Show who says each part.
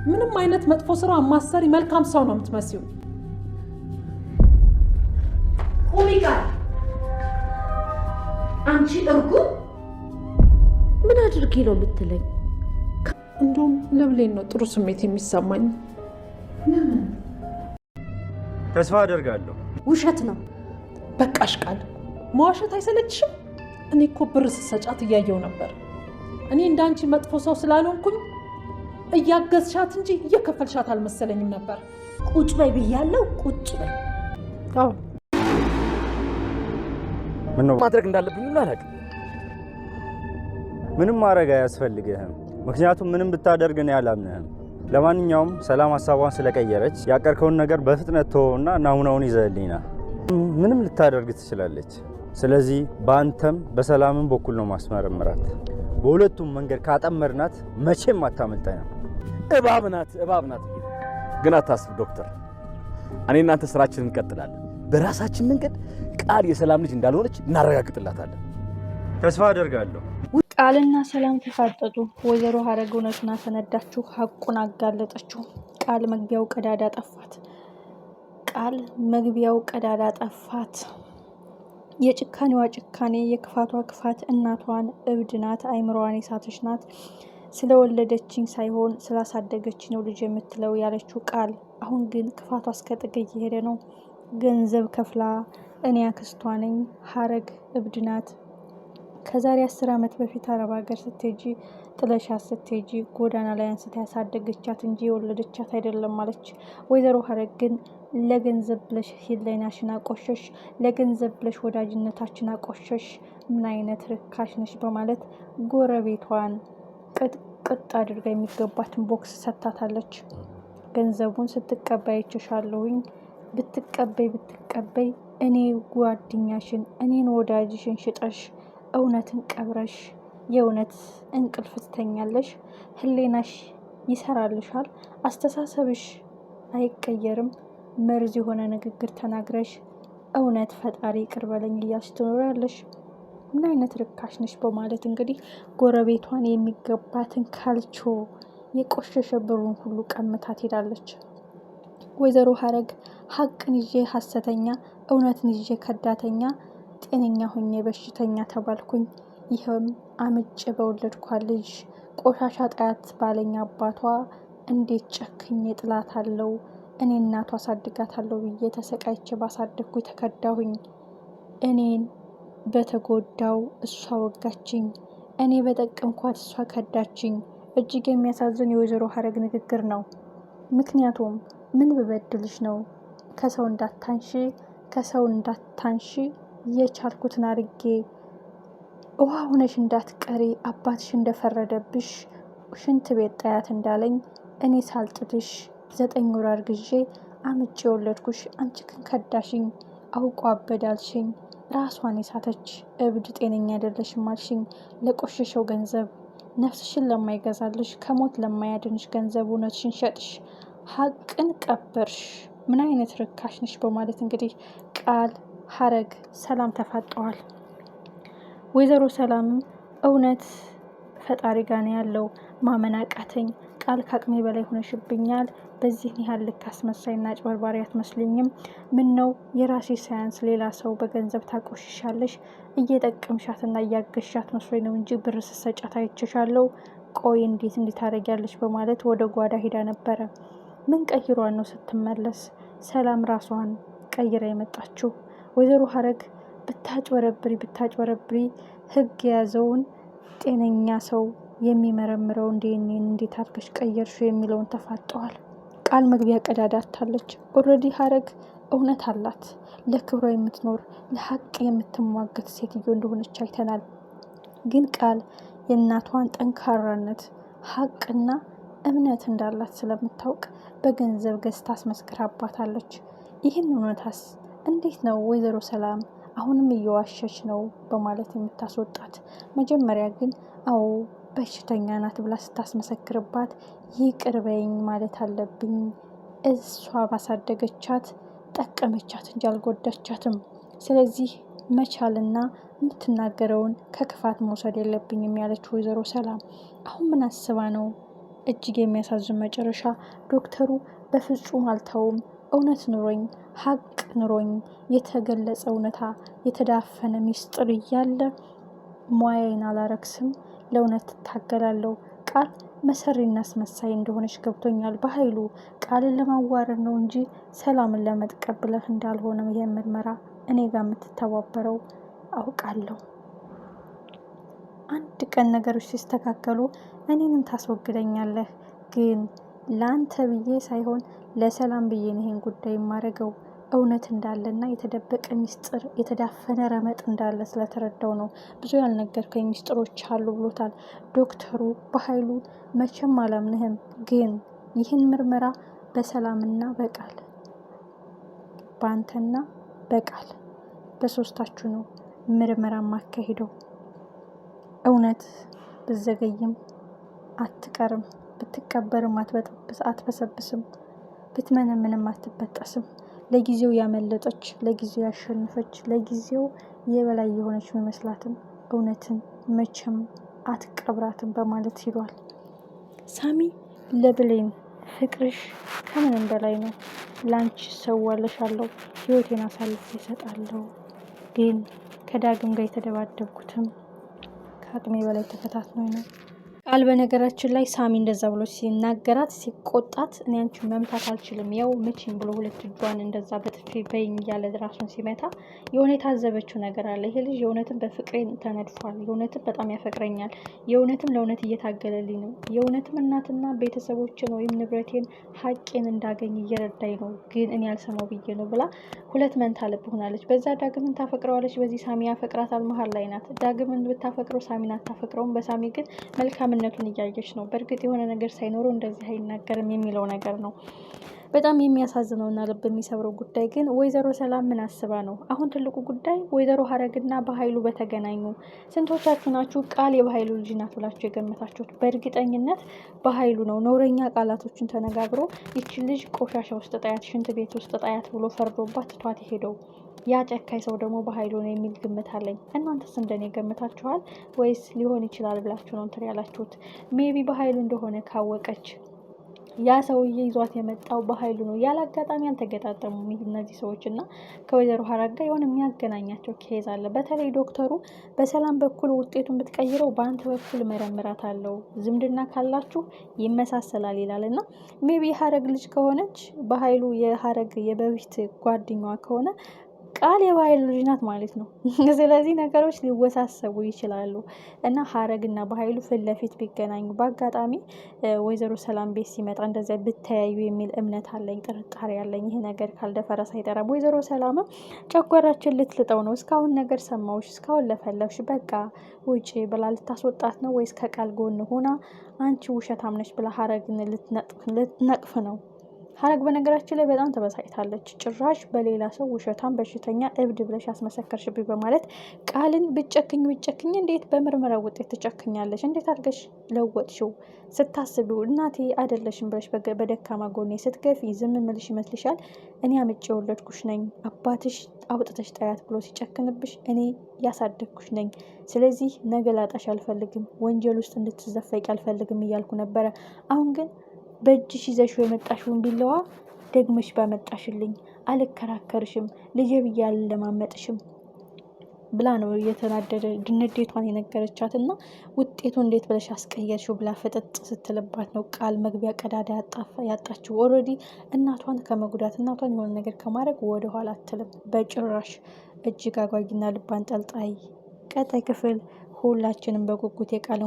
Speaker 1: ምንም አይነት መጥፎ ስራ ማሰሪ መልካም ሰው ነው የምትመስዩ።
Speaker 2: ኦሜጋ አንቺ እርጉም ምን አድርጌ ነው የምትለኝ?
Speaker 1: እንደውም ለብሌን ነው ጥሩ ስሜት የሚሰማኝ።
Speaker 2: ለምን?
Speaker 3: ተስፋ አደርጋለሁ።
Speaker 2: ውሸት ነው።
Speaker 1: በቃሽ ቃል፣ መዋሸት አይሰለችሽም? እኔ እኮ ብር ስትሰጫት እያየው ነበር። እኔ እንዳንቺ መጥፎ ሰው ስላልሆንኩኝ እያገዝሻት እንጂ እየከፈልሻት አልመሰለኝም ነበር።
Speaker 2: ቁጭ በይ ብያለሁ፣ ቁጭ በይ።
Speaker 1: አዎ
Speaker 3: ምን ነው
Speaker 4: ማድረግ እንዳለብኝ አላውቅም።
Speaker 3: ምንም ማድረግ አያስፈልግህም፣ ምክንያቱም ምንም ብታደርግ እኔ አላምንህም። ለማንኛውም ሰላም ሀሳቧን ስለቀየረች ያቀርከውን ነገር በፍጥነት ተወውና ናሙናውን ይዘህልኝ ና። ምንም ልታደርግ ትችላለች። ስለዚህ በአንተም በሰላምም በኩል ነው ማስመረምራት። በሁለቱም መንገድ ካጠመርናት መቼም አታመልጠንም።
Speaker 4: እባብ ናት። ግን አታስብ ዶክተር፣ እኔ እናንተ ስራችንን እንቀጥላለን። በራሳችን መንገድ ቃል የሰላም ልጅ እንዳልሆነች እናረጋግጥላታለን።
Speaker 3: ተስፋ አደርጋለሁ።
Speaker 5: ቃልና ሰላም ተፋጠጡ። ወይዘሮ ሀረግ እውነቱን አፈነዳችሁ፣ ሀቁን አጋለጠችው። ቃል መግቢያው ቀዳዳ ጠፋት። የጭካኔዋ ጭካኔ፣ የክፋቷ ክፋት እናቷን እብድ ናት፣ አይምሮዋን የሳተች ናት፣ ስለወለደችኝ ሳይሆን ስላሳደገችኝ ነው ልጅ የምትለው ያለችው ቃል አሁን ግን ክፋቷ እስከ ጥግ እየሄደ ነው። ገንዘብ ከፍላ እኔ አክስቷ ነኝ፣ ሀረግ እብድ ናት፣ ከዛሬ 10 ዓመት በፊት አረብ ሀገር ስትሄጂ ጥለሻት ስትሄጂ ጎዳና ላይ አንስታ ያሳደገቻት እንጂ የወለደቻት አይደለም ማለች። ወይዘሮ ሀረግ ግን ለገንዘብ ብለሽ ህሊናሽን አቆሸሽ፣ ለገንዘብ ብለሽ ወዳጅነታችን አቆሸሽ፣ ምን አይነት ርካሽ ነሽ በማለት ጎረቤቷን ቅጥ አድርጋ የሚገባትን ቦክስ ሰጥታታለች። ገንዘቡን ስትቀበይ አይቼሻለሁኝ፣ ብትቀበይ እኔ ጓደኛሽን እኔን ወዳጅሽን ሽጠሽ እውነትን ቀብረሽ የእውነት እንቅልፍ ትተኛለሽ፣ ህሊናሽ ይሰራልሻል፣ አስተሳሰብሽ አይቀየርም፣ መርዝ የሆነ ንግግር ተናግረሽ እውነት ፈጣሪ ይቅር በለኝ እያልሽ ትኖሪያለሽ። ምን አይነት ርካሽ ነሽ በማለት እንግዲህ ጎረቤቷን የሚገባትን ካልቾ የቆሸሸ ብሩን ሁሉ ቀምታት ሄዳለች። ወይዘሮ ሀረግ ሀቅን ይዤ ሀሰተኛ፣ እውነትን ይዤ ከዳተኛ፣ ጤነኛ ሆኜ በሽተኛ ተባልኩኝ። ይህም አምጬ በወለድኳ ልጅ ቆሻሻ ጣያት ባለኝ አባቷ እንዴት ጨክኜ ጥላት አለው እኔ እናቷ አሳድጋታለሁ ብዬ ተሰቃይቼ ባሳደግኩ ተከዳሁኝ። እኔን በተጎዳው እሷ ወጋችኝ፣ እኔ በጠቀምኳት እሷ ከዳችኝ። እጅግ የሚያሳዝን የወይዘሮ ሀረግ ንግግር ነው። ምክንያቱም ምን ብበድልሽ ነው ከሰው እንዳታንሺ የቻልኩትን አርጌ ውሃ ሆነሽ እንዳትቀሪ አባትሽ እንደፈረደብሽ ሽንት ቤት ጣያት እንዳለኝ እኔ ሳልጥትሽ 9 ወር አርግዤ አምጬ የወለድኩሽ፣ አንቺ ግን ከዳሽኝ፣ አውቆ አበዳልሽኝ፣ ራሷን የሳተች እብድ፣ ጤነኛ አይደለሽም አልሽኝ። ለቆሸሸው ገንዘብ ነፍስሽን ለማይገዛልሽ ከሞት ለማያድንሽ ገንዘብ እውነትሽን ሸጥሽ፣ ሀቅን ቀበርሽ። ምን አይነት ርካሽ ነሽ በማለት እንግዲህ ቃል ሀረግ ሰላም ተፋጠዋል። ወይዘሮ ሰላምም እውነት ፈጣሪ ጋር ነው ያለው፣ ማመን አቃተኝ፣ ቃል ከአቅሜ በላይ ሆነሽብኛል፣ በዚህን ያህል ልክ አስመሳይና አጭበርባሪ አትመስልኝም። ምን ነው የራሴ ሳያንስ ሌላ ሰው በገንዘብ ታቆሽሻለሽ፣ እየጠቀምሻትና እያገሻት መስሎኝ ነው እንጂ ብር ስትሰጫት አይቼሻለሁ። ቆይ እንዴት ታደርጊያለሽ በማለት ወደ ጓዳ ሄዳ ነበረ። ምን ቀይሯን ነው ስትመለስ ሰላም ራሷን ቀይራ የመጣችው? ወይዘሮ ሀረግ ብታጭበረብሪ ህግ የያዘውን ጤነኛ ሰው የሚመረምረው እንዴት አድርገሽ ቀየርሹ የሚለውን ተፋጠዋል። ቃል መግቢያ ቀዳዳ አታለች። ኦልሬዲ ሀረግ እውነት አላት፣ ለክብሯ የምትኖር ለሀቅ የምትሟገት ሴትዮ እንደሆነች አይተናል። ግን ቃል የእናቷን ጠንካራነት ሀቅና እምነት እንዳላት ስለምታውቅ በገንዘብ ገዝታ አስመስክራባታለች። ይህን እውነታስ እንዴት ነው ወይዘሮ ሰላም አሁንም እየዋሸች ነው በማለት የምታስወጣት? መጀመሪያ ግን አዎ በሽተኛ ናት ብላ ስታስመሰክርባት ይቅር በይኝ ማለት አለብኝ፣ እሷ ባሳደገቻት ጠቀመቻት እንጂ አልጎዳቻትም። ስለዚህ መቻልና የምትናገረውን ከክፋት መውሰድ የለብኝም ያለች ወይዘሮ ሰላም አሁን ምን አስባ ነው እጅግ የሚያሳዝን መጨረሻ። ዶክተሩ በፍጹም አልተውም፣ እውነት ኑሮኝ ሀቅ ኑሮኝ የተገለጸ እውነታ የተዳፈነ ሚስጥር እያለ ሙያዬን አላረክስም፣ ለእውነት እታገላለሁ። ቃል መሰሪና አስመሳይ እንደሆነች ገብቶኛል። በኃይሉ ቃልን ለማዋረድ ነው እንጂ ሰላምን ለመጥቀብ ብለህ እንዳልሆነ ይህን ምርመራ እኔ ጋር የምትተባበረው አውቃለሁ። አንድ ቀን ነገሮች ሲስተካከሉ እኔንም ታስወግደኛለህ። ግን ለአንተ ብዬ ሳይሆን ለሰላም ብዬ ነው ይሄን ጉዳይ የማደርገው። እውነት እንዳለና የተደበቀ ሚስጥር የተዳፈነ ረመጥ እንዳለ ስለተረዳው ነው። ብዙ ያልነገርከኝ ሚስጥሮች አሉ ብሎታል ዶክተሩ በኃይሉ። መቼም አላምንህም፣ ግን ይህን ምርመራ በሰላምና በቃል በአንተና በቃል በሶስታችሁ ነው ምርመራ ማካሄደው። እውነት ብዘገይም አትቀርም፣ ብትቀበርም አትበሰብስም፣ ብትመነምንም አትበጠስም። ለጊዜው ያመለጠች፣ ለጊዜው ያሸነፈች፣ ለጊዜው የበላይ የሆነች የሚመስላትም እውነትን መቼም አትቀብራትም በማለት ይሏል። ሳሚ ለብሌን ፍቅርሽ ከምንም በላይ ነው። ላንቺ ሰዋለሻለሁ፣ ህይወቴን አሳልፌ እሰጣለሁ። ግን ከዳግም ጋር የተደባደብኩትም ከአቅሜ በላይ ተፈታትኖኝ ነው። ቃል በነገራችን ላይ ሳሚ እንደዛ ብሎ ሲናገራት ሲቆጣት፣ እኔ አንቺን መምታት አልችልም ያው ምችም ብሎ ሁለት እጇን እንደዛ በጥፊ በይኝ እያለ ራሱን ሲመታ የሆነ የታዘበችው ነገር አለ። ይሄ ልጅ የእውነትም በፍቅሬን ተነድፏል፣ የእውነትም በጣም ያፈቅረኛል፣ የእውነትም ለእውነት እየታገለልኝ ነው፣ የእውነትም እናትና ቤተሰቦችን ወይም ንብረቴን ሀቄን እንዳገኝ እየረዳኝ ነው፣ ግን እኔ ያልሰማው ብዬ ነው ብላ ሁለት መንታ ልብ ሆናለች። በዛ ዳግምን ታፈቅረዋለች፣ በዚህ ሳሚ ያፈቅራታል። መሀል ላይ ናት። ዳግምን ብታፈቅረው ሳሚን አታፈቅረውም። በሳሚ ግን መልካምነቱን እያየች ነው። በእርግጥ የሆነ ነገር ሳይኖረው እንደዚህ አይናገርም የሚለው ነገር ነው። በጣም የሚያሳዝነውና ልብ የሚሰብረው ጉዳይ ግን ወይዘሮ ሰላም ምን አስባ ነው? አሁን ትልቁ ጉዳይ ወይዘሮ ሀረግና በኃይሉ በተገናኙ። ስንቶቻችሁ ናችሁ ቃል የበኃይሉ ልጅ ናት ብላችሁ የገመታችሁት? በእርግጠኝነት በኃይሉ ነው። ነውረኛ ቃላቶችን ተነጋግሮ ይቺ ልጅ ቆሻሻ ውስጥ ጣያት፣ ሽንት ቤት ውስጥ ጣያት ብሎ ፈርዶባት ትቷት ሄደው ያ ጨካኝ ሰው ደግሞ በኃይሉ ነው የሚል ግምት አለኝ። እናንተስ እንደኔ ገምታችኋል ወይስ ሊሆን ይችላል ብላችሁ ነው እንትን ያላችሁት? ሜቢ በኃይሉ እንደሆነ ካወቀች ያ ሰውዬ ይዟት የመጣው በኃይሉ ነው። ያለ አጋጣሚ አልተገጣጠሙም እነዚህ ሰዎች እና ከወይዘሮ ሀረግ ጋር የሆነ የሚያገናኛቸው ኬዝ አለ። በተለይ ዶክተሩ በሰላም በኩል ውጤቱን ብትቀይረው በአንተ በኩል መረምራት አለው፣ ዝምድና ካላችሁ ይመሳሰላል ይላል እና ሜቢ የሀረግ ልጅ ከሆነች በኃይሉ የሀረግ የበፊት ጓደኛዋ ከሆነ ቃል የበኃይሉ ልጅ ናት ማለት ነው። ስለዚህ ነገሮች ሊወሳሰቡ ይችላሉ እና ሀረግና በኃይሉ ፊት ለፊት ቢገናኙ በአጋጣሚ ወይዘሮ ሰላም ቤት ሲመጣ እንደዚያ ብተያዩ የሚል እምነት አለኝ፣ ጥርጣሬ አለኝ። ይሄ ነገር ካልደፈረስ አይጠራም። ወይዘሮ ሰላምም ጨጓራችን ልትልጠው ነው፣ እስካሁን ነገር ሰማሁሽ፣ እስካሁን ለፈለፍሽ፣ በቃ ውጪ ብላ ልታስወጣት ነው ወይስ ከቃል ጎን ሆና አንቺ ውሸታም ነሽ ብላ ሀረግን ልትነቅፍ ነው? ሀረግ በነገራችን ላይ በጣም ተበሳጭታለች። ጭራሽ በሌላ ሰው ውሸታም፣ በሽተኛ፣ እብድ ብለሽ አስመሰከርሽብኝ በማለት ቃልን ብጨክኝ እንዴት በምርመራ ውጤት ትጨክኛለሽ? እንዴት አድርገሽ ለወጥሽው? ስታስቢው እናቴ አይደለሽም ብለሽ በደካማ ጎኔ ስትገፊ ዝም ምልሽ ይመስልሻል? እኔ አምጬ የወለድኩሽ ነኝ፣ አባትሽ አውጥተሽ ጣያት ብሎ ሲጨክንብሽ እኔ ያሳደግኩሽ ነኝ። ስለዚህ ነገ ላጣሽ አልፈልግም፣ ወንጀል ውስጥ እንድትዘፈቂ አልፈልግም እያልኩ ነበረ። አሁን ግን በእጅሽ ይዘሽው የመጣሽውን ቢለዋ ደግመሽ ባመጣሽልኝ አልከራከርሽም፣ ልጄ ብዬ አልለማመጥሽም ብላ ነው የተናደደ ንዴቷን የነገረቻት እና ውጤቱ እንዴት ብለሽ አስቀየርሽው ብላ ፍጥጥ ስትልባት ነው ቃል መግቢያ ቀዳዳ ያጣችው። ኦልሬዲ እናቷን ከመጉዳት እናቷን የሆነ ነገር ከማድረግ ወደኋላ አትልም በጭራሽ። እጅግ አጓጊና ልብ አንጠልጣይ ቀጣይ ክፍል ሁላችንም በጉጉት የቃል